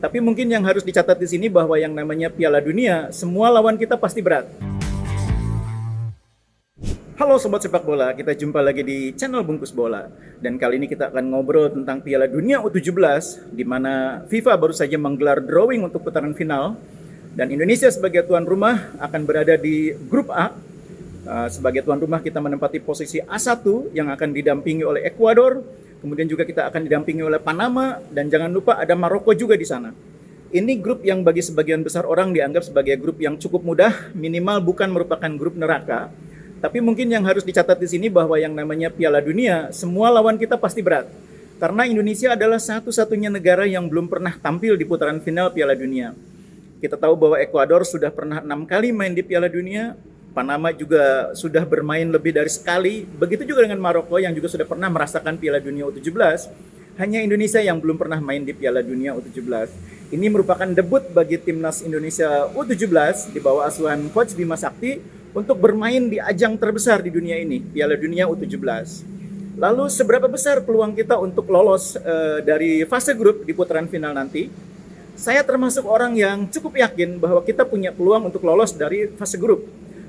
Tapi mungkin yang harus dicatat di sini bahwa yang namanya Piala Dunia, semua lawan kita pasti berat. Halo Sobat Sepak Bola, kita jumpa lagi di channel Bungkus Bola. Dan kali ini kita akan ngobrol tentang Piala Dunia U17, di mana FIFA baru saja menggelar drawing untuk putaran final. Dan Indonesia sebagai tuan rumah akan berada di grup A. Sebagai tuan rumah kita menempati posisi A1 yang akan didampingi oleh Ekuador. Kemudian juga kita akan didampingi oleh Panama. Dan jangan lupa ada Maroko juga di sana. Ini grup yang bagi sebagian besar orang dianggap sebagai grup yang cukup mudah, minimal bukan merupakan grup neraka. Tapi mungkin yang harus dicatat di sini bahwa yang namanya Piala Dunia, semua lawan kita pasti berat. Karena Indonesia adalah satu-satunya negara yang belum pernah tampil di putaran final Piala Dunia. Kita tahu bahwa Ekuador sudah pernah 6 kali main di Piala Dunia, Panama juga sudah bermain lebih dari sekali, begitu juga dengan Maroko yang juga sudah pernah merasakan Piala Dunia U17. Hanya Indonesia yang belum pernah main di Piala Dunia U17. Ini merupakan debut bagi timnas Indonesia U17 di bawah asuhan Coach Bima Sakti untuk bermain di ajang terbesar di dunia ini, Piala Dunia U17. Lalu seberapa besar peluang kita untuk lolos dari fase grup di putaran final nanti? Saya termasuk orang yang cukup yakin bahwa kita punya peluang untuk lolos dari fase grup.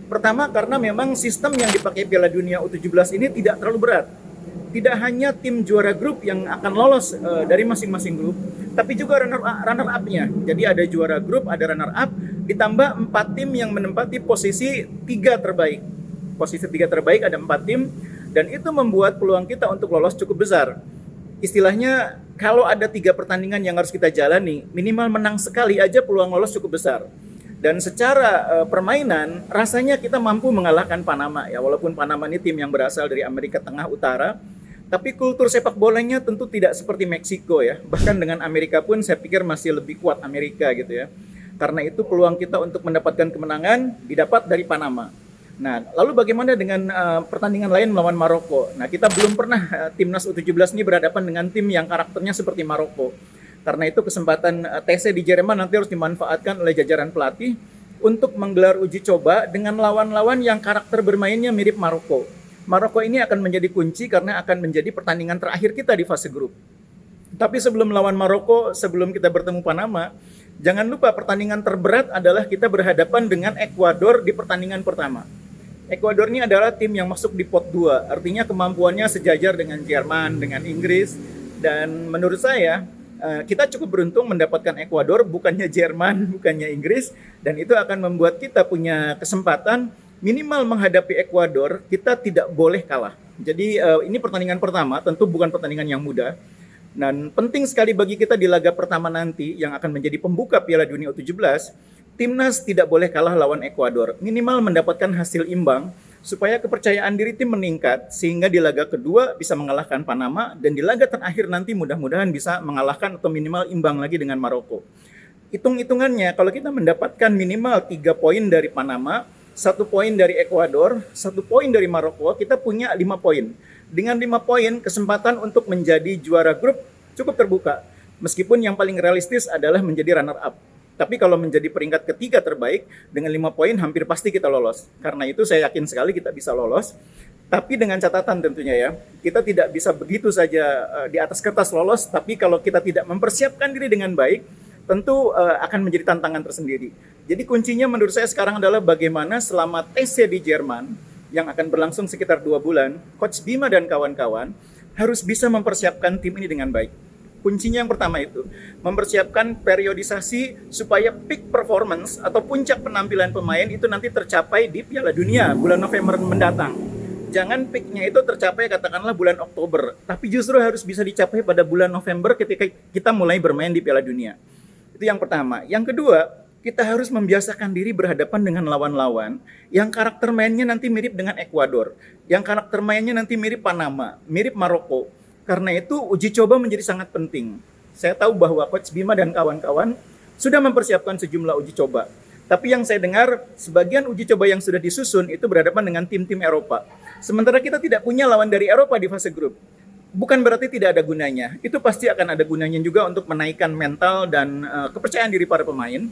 Pertama karena memang sistem yang dipakai Piala Dunia U17 ini tidak terlalu berat. Tidak hanya tim juara grup yang akan lolos dari masing-masing grup, tapi juga runner up-nya. Jadi ada juara grup, ada runner up, ditambah 4 tim yang menempati posisi 3 terbaik. Posisi 3 terbaik ada 4 tim, dan itu membuat peluang kita untuk lolos cukup besar. Istilahnya, kalau ada 3 pertandingan yang harus kita jalani, minimal menang sekali aja peluang lolos cukup besar. Dan secara permainan, rasanya kita mampu mengalahkan Panama. Ya, walaupun Panama ini tim yang berasal dari Amerika Tengah Utara, tapi kultur sepak bolanya tentu tidak seperti Meksiko ya. Bahkan dengan Amerika pun saya pikir masih lebih kuat Amerika gitu ya. Karena itu peluang kita untuk mendapatkan kemenangan didapat dari Panama. Nah, lalu bagaimana dengan pertandingan lain melawan Maroko? Nah, kita belum pernah timnas U17 ini berhadapan dengan tim yang karakternya seperti Maroko. Karena itu kesempatan TC di Jerman nanti harus dimanfaatkan oleh jajaran pelatih untuk menggelar uji coba dengan lawan-lawan yang karakter bermainnya mirip Maroko. Maroko ini akan menjadi kunci karena akan menjadi pertandingan terakhir kita di fase grup. Tapi sebelum lawan Maroko, sebelum kita bertemu Panama, jangan lupa pertandingan terberat adalah kita berhadapan dengan Ekuador di pertandingan pertama. Ekuador ini adalah tim yang masuk di pot 2, artinya kemampuannya sejajar dengan Jerman, dengan Inggris, dan menurut saya kita cukup beruntung mendapatkan Ekuador, bukannya Jerman, bukannya Inggris, dan itu akan membuat kita punya kesempatan minimal menghadapi Ekuador, kita tidak boleh kalah. Jadi ini pertandingan pertama, tentu bukan pertandingan yang mudah. Dan penting sekali bagi kita di laga pertama nanti yang akan menjadi pembuka Piala Dunia U17, timnas tidak boleh kalah lawan Ekuador. Minimal mendapatkan hasil imbang supaya kepercayaan diri tim meningkat sehingga di laga kedua bisa mengalahkan Panama dan di laga terakhir nanti mudah-mudahan bisa mengalahkan atau minimal imbang lagi dengan Maroko. Hitung-hitungannya kalau kita mendapatkan minimal 3 poin dari Panama, 1 poin dari Ekuador, 1 poin dari Maroko, kita punya 5 poin. Dengan 5 poin, kesempatan untuk menjadi juara grup cukup terbuka. Meskipun yang paling realistis adalah menjadi runner-up. Tapi kalau menjadi peringkat ketiga terbaik, dengan 5 poin hampir pasti kita lolos. Karena itu saya yakin sekali kita bisa lolos. Tapi dengan catatan tentunya ya, kita tidak bisa begitu saja di atas kertas lolos, tapi kalau kita tidak mempersiapkan diri dengan baik, tentu akan menjadi tantangan tersendiri. Jadi kuncinya menurut saya sekarang adalah bagaimana selama TC di Jerman yang akan berlangsung sekitar 2 bulan, Coach Bima dan kawan-kawan harus bisa mempersiapkan tim ini dengan baik. Kuncinya yang pertama itu, mempersiapkan periodisasi supaya peak performance atau puncak penampilan pemain itu nanti tercapai di Piala Dunia bulan November mendatang. Jangan peaknya itu tercapai katakanlah bulan Oktober, tapi justru harus bisa dicapai pada bulan November ketika kita mulai bermain di Piala Dunia. Itu yang pertama. Yang kedua, kita harus membiasakan diri berhadapan dengan lawan-lawan yang karakter mainnya nanti mirip dengan Ekuador, yang karakter mainnya nanti mirip Panama, mirip Maroko. Karena itu uji coba menjadi sangat penting. Saya tahu bahwa Coach Bima dan kawan-kawan sudah mempersiapkan sejumlah uji coba. Tapi yang saya dengar, sebagian uji coba yang sudah disusun itu berhadapan dengan tim-tim Eropa. Sementara kita tidak punya lawan dari Eropa di fase grup. Bukan berarti tidak ada gunanya. Itu pasti akan ada gunanya juga untuk menaikkan mental dan kepercayaan diri para pemain.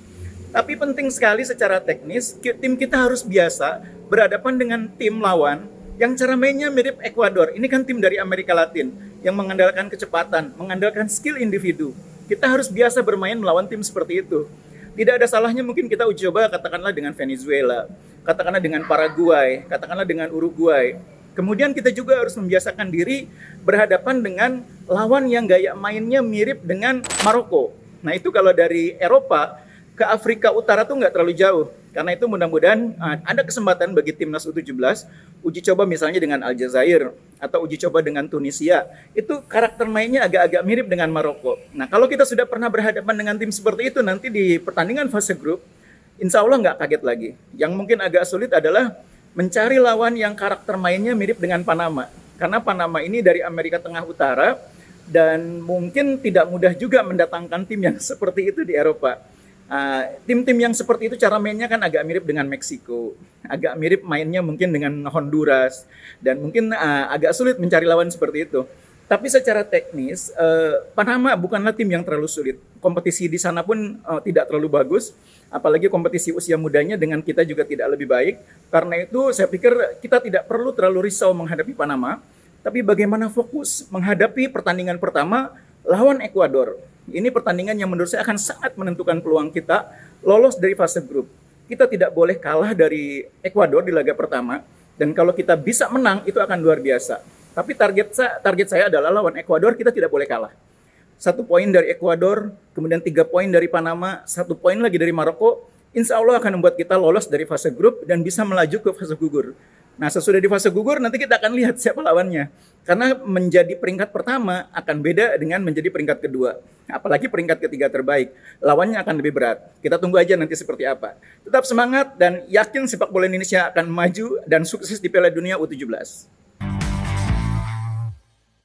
Tapi penting sekali secara teknis, tim kita harus biasa berhadapan dengan tim lawan yang cara mainnya mirip Ekuador. Ini kan tim dari Amerika Latin yang mengandalkan kecepatan, mengandalkan skill individu. Kita harus biasa bermain melawan tim seperti itu. Tidak ada salahnya mungkin kita uji coba katakanlah dengan Venezuela, katakanlah dengan Paraguay, katakanlah dengan Uruguay. Kemudian kita juga harus membiasakan diri berhadapan dengan lawan yang gaya mainnya mirip dengan Maroko. Nah itu kalau dari Eropa ke Afrika Utara tuh nggak terlalu jauh. Karena itu mudah-mudahan ada kesempatan bagi timnas U17 uji coba misalnya dengan Aljazair atau uji coba dengan Tunisia. Itu karakter mainnya agak-agak mirip dengan Maroko. Nah kalau kita sudah pernah berhadapan dengan tim seperti itu nanti di pertandingan fase grup, insya Allah nggak kaget lagi. Yang mungkin agak sulit adalah mencari lawan yang karakter mainnya mirip dengan Panama. Karena Panama ini dari Amerika Tengah Utara dan mungkin tidak mudah juga mendatangkan tim yang seperti itu di Eropa. Tim-tim yang seperti itu cara mainnya kan agak mirip dengan Meksiko, agak mirip mainnya mungkin dengan Honduras, dan mungkin agak sulit mencari lawan seperti itu. Tapi secara teknis, Panama bukanlah tim yang terlalu sulit. Kompetisi di sana pun tidak terlalu bagus, apalagi kompetisi usia mudanya dengan kita juga tidak lebih baik. Karena itu saya pikir kita tidak perlu terlalu risau menghadapi Panama, tapi bagaimana fokus menghadapi pertandingan pertama lawan Ekuador. Ini pertandingan yang menurut saya akan sangat menentukan peluang kita lolos dari fase grup. Kita tidak boleh kalah dari Ekuador di laga pertama, dan kalau kita bisa menang itu akan luar biasa. Tapi target saya adalah lawan Ekuador kita tidak boleh kalah. 1 poin dari Ekuador, kemudian 3 poin dari Panama, 1 poin lagi dari Maroko, insya Allah akan membuat kita lolos dari fase grup dan bisa melaju ke fase gugur. Nah sesudah di fase gugur nanti kita akan lihat siapa lawannya. Karena menjadi peringkat pertama akan beda dengan menjadi peringkat kedua. Apalagi peringkat ketiga terbaik. Lawannya akan lebih berat. Kita tunggu aja nanti seperti apa. Tetap semangat dan yakin sepak bola Indonesia akan maju dan sukses di Piala Dunia U17.